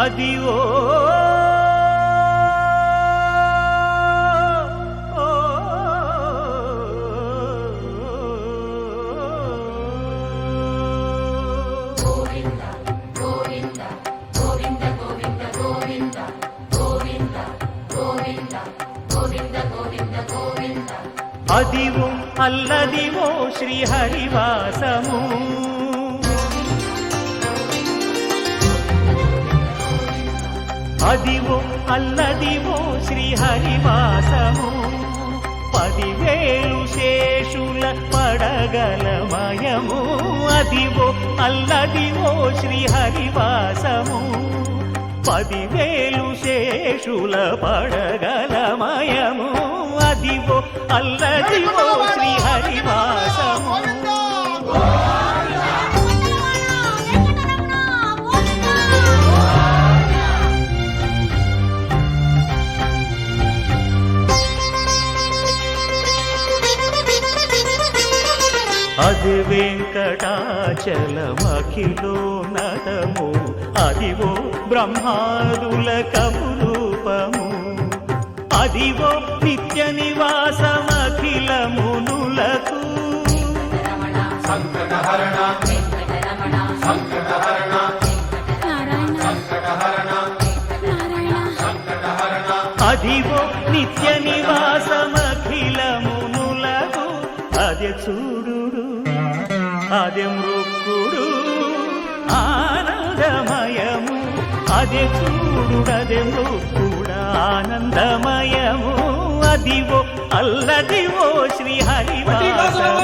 అదివో అదివో అల్లదివో శ్రీహరివాసము అదివో అల్లదివో శ్రీహరివాసము 10,000 శేషుల పడగలమయము అదివో అల్లదివో శ్రీహరివాసము 10,000 శేషుల పడగలమయము అదివో అల్లదివో శ్రీహరివాసము అది వెంకటాచలమఖిలో నటము అదివో బ్రహ్మాదుల కపురూపము అదివో నిత్య నివాసమఖిలమునులకు సంకటహరణ సంకటహరణ సంకటహరణ అదివో నిత్య నివాసమఖిలమునులకు అదే చూడు అదే మృక్కుడు ఆనందమయము అదే చూడు అదే మృక్కుడు ఆనందమయము అదివో అల్లదివో శ్రీహరివాసము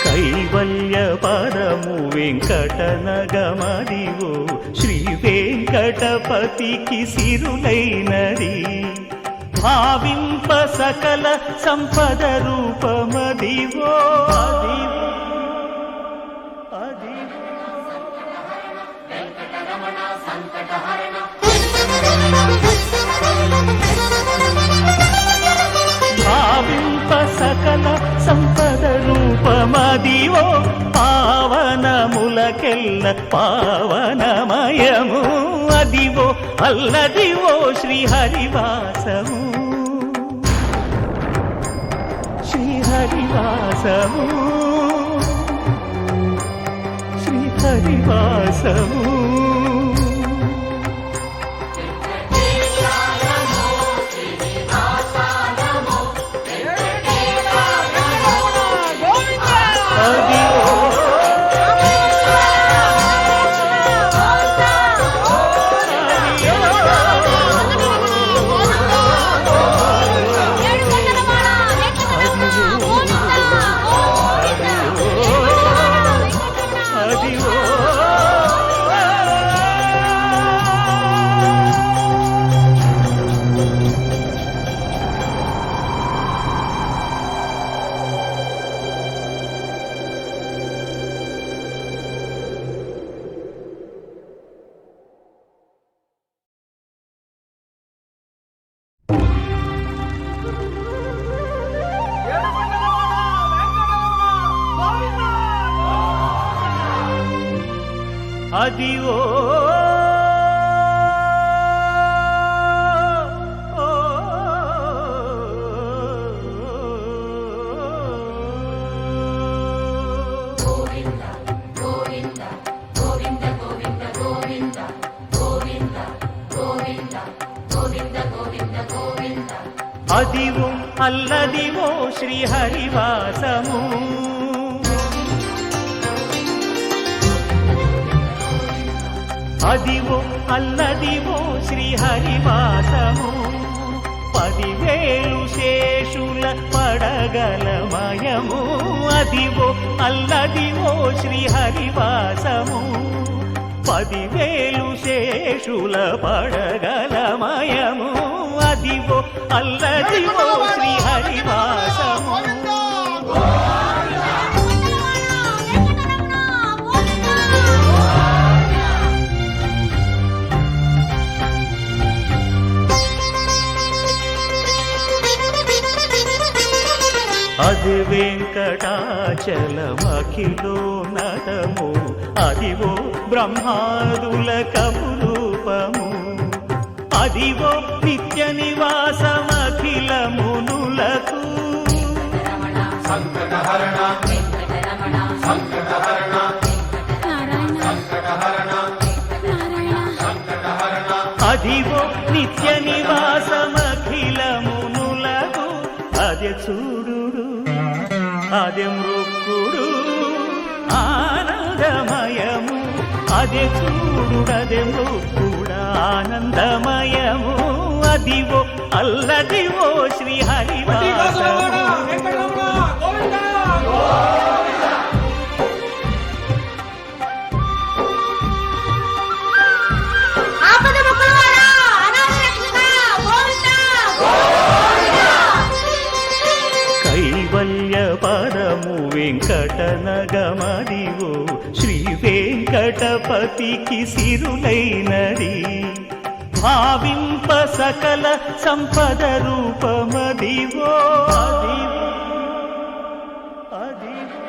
కైవల్య పరము వెంకటనగమదివో శ్రీ వెంకటపతికి సిరులైనది భావింప సకల సంపద రూపమదివో భావింప సకల సంపద రూపమదివో పావనములకెల్ల పావనమయము అదివో అల్లదివో శ్రీహరివాసము శ్రీహరివాసము శ్రీహరివాసము అదివో అదివో అల్లదివో శ్రీహరివాసము అదివో అల్లదివో శ్రీహరివాసము 10,000 శేషుల పడగలమయము అదివో అల్లదివో శ్రీహరివాసము 10,000 శేషుల పడగలమయము అదివో అల్లదివో శ్రీహరివాసము అది వెంకటాచలమఖిలో నటము అదివో బ్రహ్మాదుల కపురూపము అదివో నిత్య నివాసమఖిల మునులకు సంకటహరణ సంకటహరణ సంకటహరణ సంకటహరణ అదివో నిత్య నివాసమఖిల మునులకు అదే చూడు అదే మృక్కుడు ఆనందమయము అదే చూడు అదే మృక్కుడు ఆనందమయము అదివో అల్లదివో శ్రీ హరివాసము కైవల్య పరము వెంకటనగమదివో శ్రీ వెంకటపతికి సిరులైనది భావింప సకల సంపద రూపమదివో అదివో అదివో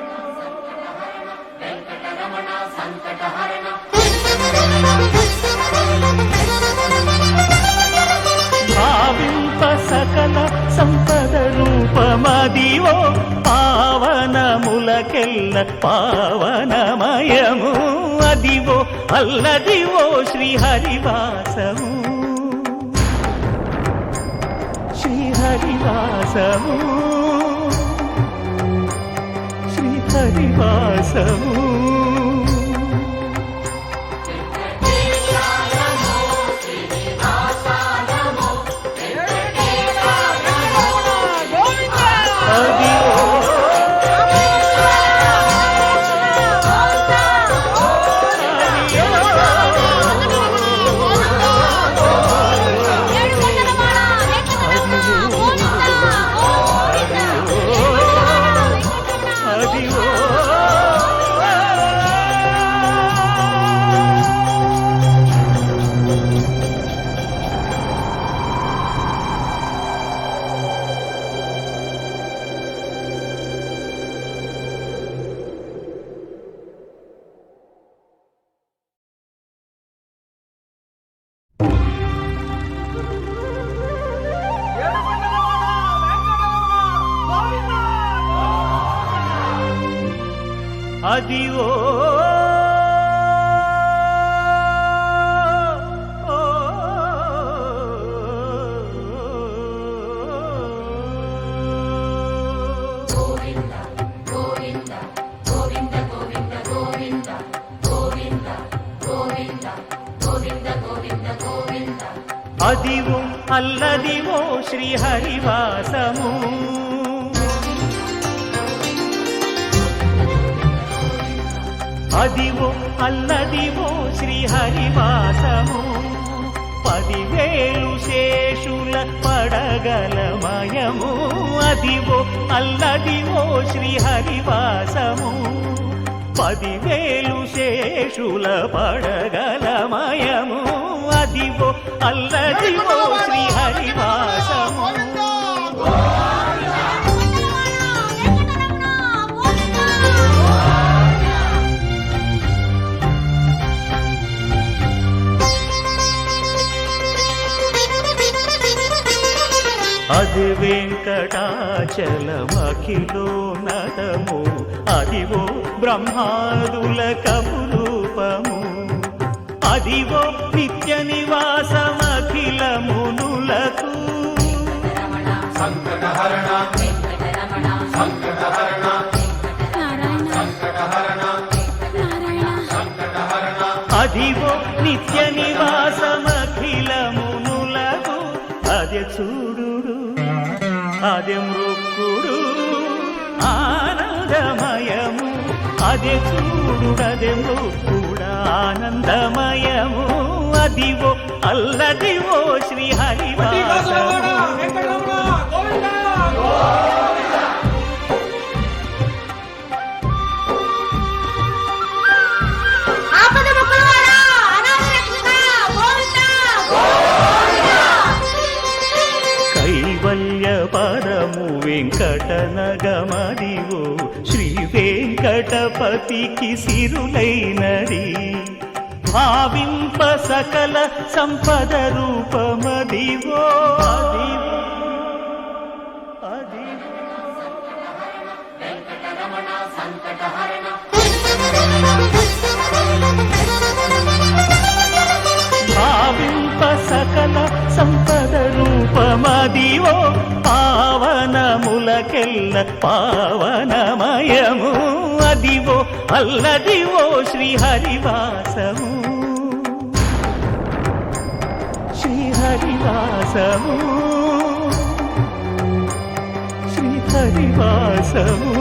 భావింప సకల సంపద రూపమదివో పావనములకెల్ల పావనమయము అదివో అల్లదివో శ్రీ హరివాసము శ్రీ హరివాసము శ్రీ హరివాసము అదివో అదివో అల్లదివో శ్రీ హరివాసము అదివో అల్లదివో శ్రీ హరివాసము 10,000 శేషుల పడగలమయము అదివో అల్లదివో శ్రీ హరివాసము 10,000 శేషుల పడగలమయము అదివో అల్లదివో శ్రీ హరివాసము అది వెంకటాచలమఖిలో నటము అదివో బ్రహ్మాదుల కపురూపము అదివో నిత్య నివాసమఖిల మునులకు సంకటహరణ సంకటహరణ సంకటహరణ సంకటహరణ అదివో నిత్య నివాసమఖిల మునులకు అదే చూడు అదే మృక్కుడు ఆనందమయము అదే చూడు అదే మృక్కుడు ఆనందమయము అదివో అల్లదివో శ్రీ హరివాసము కైవల్య పర పదము వెంకటనగమదివో శ్రీ వెంకటపతికి సిరులైనది భావింప సకల సంపద రూపమదివో భావింప సకల సంపద రూపమదివో పావనములకెల్ల పావనమయము అదివో అల్లదివో శ్రీహరివాసము శ్రీహరివాసము శ్రీహరివాసము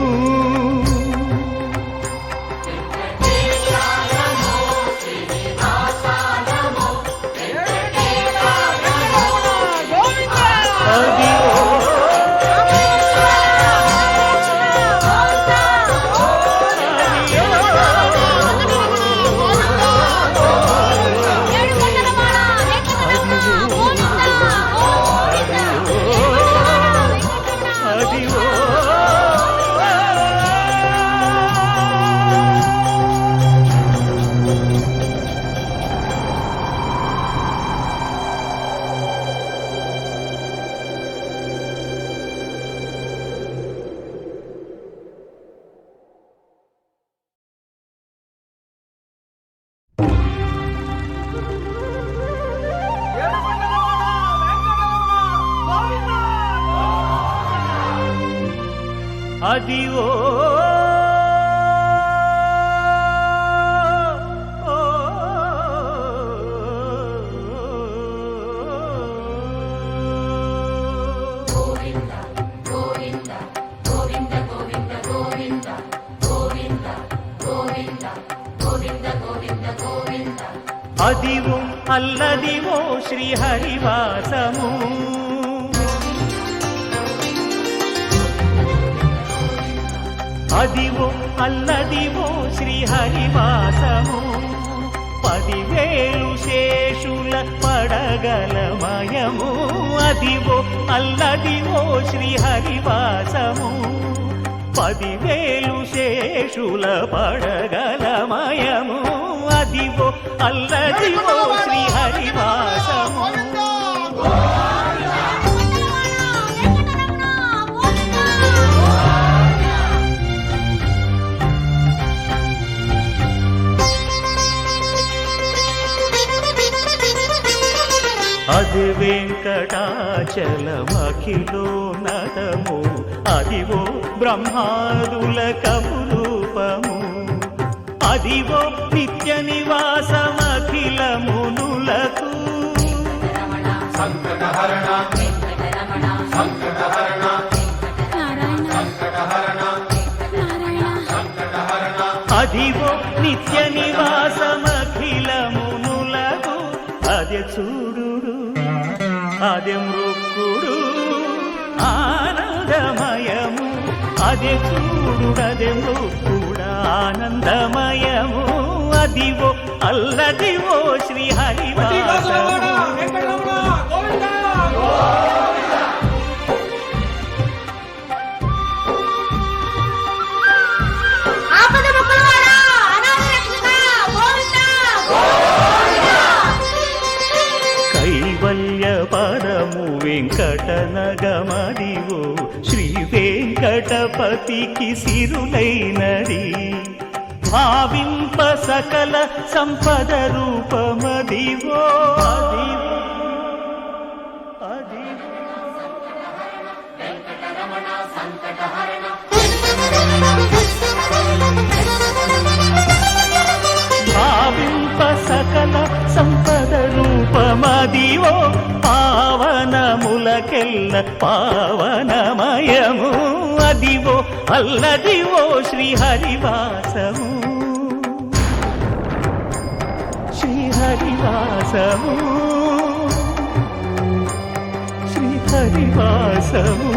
అదివో అదివో అల్లదివో శ్రీహరివాసము అదివో అల్లదివో శ్రీహరివాసము 10,000 శేషుల పడగలమయము అదివో అల్లదివో శ్రీహరివాసము 10,000 శేషుల పడగలమయము అదివో అల్లదివో శ్రీహరివాసము అది వెంకటాచలమఖిలో నటము అదివో బ్రహ్మాదుల కపురూపము అదివో నిత్య నివాసమఖిల మునులకు సంకటహరణ సంకటహరణ అదివో నిత్య నివాసమఖిల మునులకు అదే చూడు అదే మృక్కుడు ఆనందమయము అదే చూడు అదే మృక్కుడు ఆనందమయము అదివో అల్లదివో శ్రీహరివాసము కైవల్య పరము వెంకటనగమదివో శ్రీ వెంకటపతికి సిరులైనది భావింప సకల సంపద రూపమదివో భావింప సకల సంపద రూపమదివో పావనములకెల్ల పావనమయము అదివో అల్లదివో శ్రీహరివాసము శ్రీహరివాసము శ్రీహరివాసము